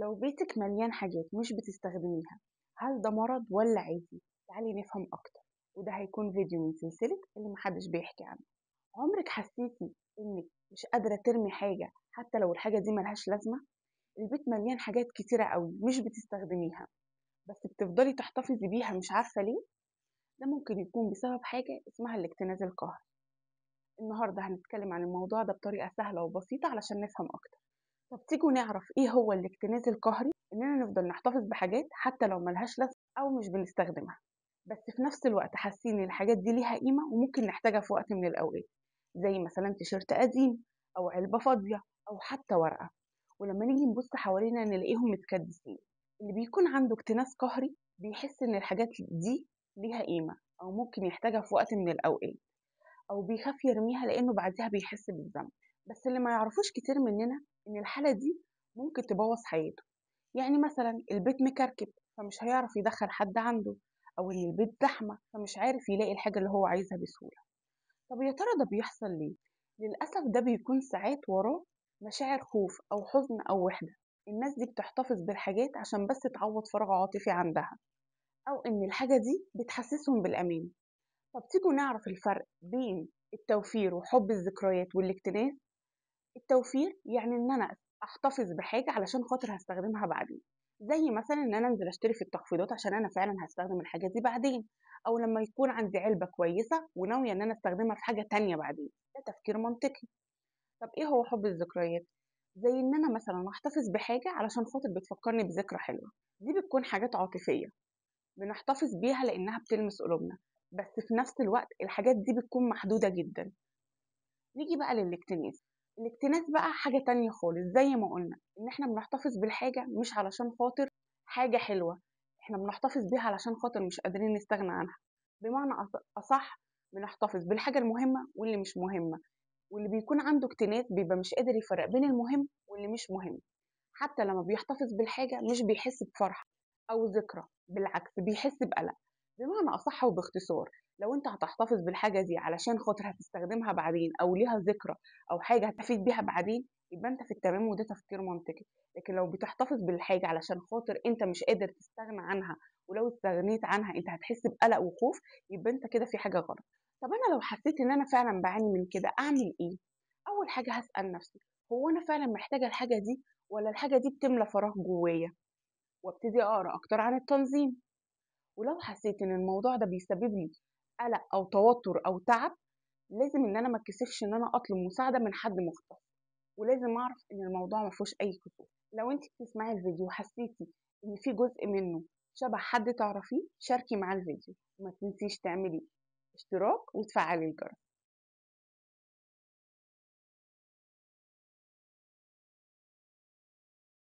لو بيتك مليان حاجات مش بتستخدميها، هل ده مرض ولا عادي؟ تعالي نفهم أكتر. وده هيكون فيديو من سلسلة اللي محدش بيحكي عنه. عمرك حسيتي إنك مش قادرة ترمي حاجة حتى لو الحاجة دي ملهاش لازمة؟ البيت مليان حاجات كتيرة قوي مش بتستخدميها، بس بتفضلي تحتفظي بيها مش عارفة ليه. ده ممكن يكون بسبب حاجة اسمها الاكتناز القهري. النهاردة هنتكلم عن الموضوع ده بطريقة سهلة وبسيطة علشان نفهم أكتر. طب تيجوا نعرف ايه هو الاكتناز القهري؟ اننا نفضل نحتفظ بحاجات حتى لو ملهاش لازمه او مش بنستخدمها، بس في نفس الوقت حاسين ان الحاجات دي ليها قيمه وممكن نحتاجها في وقت من الاوقات، زي مثلا تيشيرت قديم او علبه فاضيه او حتى ورقه. ولما نيجي نبص حوالينا نلاقيهم متكدسين. اللي بيكون عنده اكتناز قهري بيحس ان الحاجات دي ليها قيمه او ممكن يحتاجها في وقت من الاوقات، أو بيخاف يرميها لأنه بعدها بيحس بالذنب. بس اللي ما يعرفوش كتير مننا إن الحالة دي ممكن تبوظ حياته. يعني مثلا البيت مكركب فمش هيعرف يدخل حد عنده، أو إن البيت زحمة فمش عارف يلاقي الحاجة اللي هو عايزها بسهولة. طب يا ترى ده بيحصل ليه؟ للأسف ده بيكون ساعات وراه مشاعر خوف أو حزن أو وحدة. الناس دي بتحتفظ بالحاجات عشان بس تعوض فراغ عاطفي عندها، أو إن الحاجة دي بتحسسهم بالأمان. طب تيجوا نعرف الفرق بين التوفير وحب الذكريات والاكتناز. التوفير يعني ان انا احتفظ بحاجة علشان خاطر هستخدمها بعدين، زي مثلا ان انا انزل اشتري في التخفيضات عشان انا فعلا هستخدم الحاجة دي بعدين، او لما يكون عندي علبة كويسة وناوية ان انا استخدمها في حاجة تانية بعدين. ده تفكير منطقي. طب ايه هو حب الذكريات؟ زي ان انا مثلا احتفظ بحاجة علشان خاطر بتفكرني بذكرى حلوة. دي بتكون حاجات عاطفية بنحتفظ بيها لأنها بتلمس قلوبنا، بس في نفس الوقت الحاجات دي بتكون محدودة جدا. نيجي بقى للاكتناز. الاكتناز بقى حاجة تانية خالص، زي ما قلنا إن إحنا بنحتفظ بالحاجة مش علشان خاطر حاجة حلوة، إحنا بنحتفظ بيها علشان خاطر مش قادرين نستغنى عنها. بمعنى أصح، بنحتفظ بالحاجة المهمة واللي مش مهمة. واللي بيكون عنده اكتناز بيبقى مش قادر يفرق بين المهم واللي مش مهم. حتى لما بيحتفظ بالحاجة مش بيحس بفرحة أو ذكرى، بالعكس بيحس بقلق. بمعنى أصح وباختصار، لو أنت هتحتفظ بالحاجة دي علشان خاطر هتستخدمها بعدين أو ليها ذكرى أو حاجة هتفيد بيها بعدين، يبقى أنت في التمام وده تفكير منطقي. لكن لو بتحتفظ بالحاجة علشان خاطر أنت مش قادر تستغنى عنها، ولو استغنيت عنها أنت هتحس بقلق وخوف، يبقى أنت كده في حاجة غلط. طب أنا لو حسيت إن أنا فعلا بعاني من كده أعمل إيه؟ أول حاجة هسأل نفسي، هو أنا فعلا محتاجة الحاجة دي ولا الحاجة دي بتملى فراغ جوايا؟ وابتدي أقرأ أكتر عن التنظيم. ولو حسيت إن الموضوع ده بيسبب لي قلق أو توتر أو تعب، لازم إن أنا ما اتكسفش إن أنا أطلب مساعدة من حد مختص، ولازم أعرف إن الموضوع ما فيهوش أي كسوف. لو أنت بتسمعي الفيديو وحسيتي إن في جزء منه شبه حد تعرفيه، شاركي معاه الفيديو وما تنسيش تعملي اشتراك وتفعلي الجرس.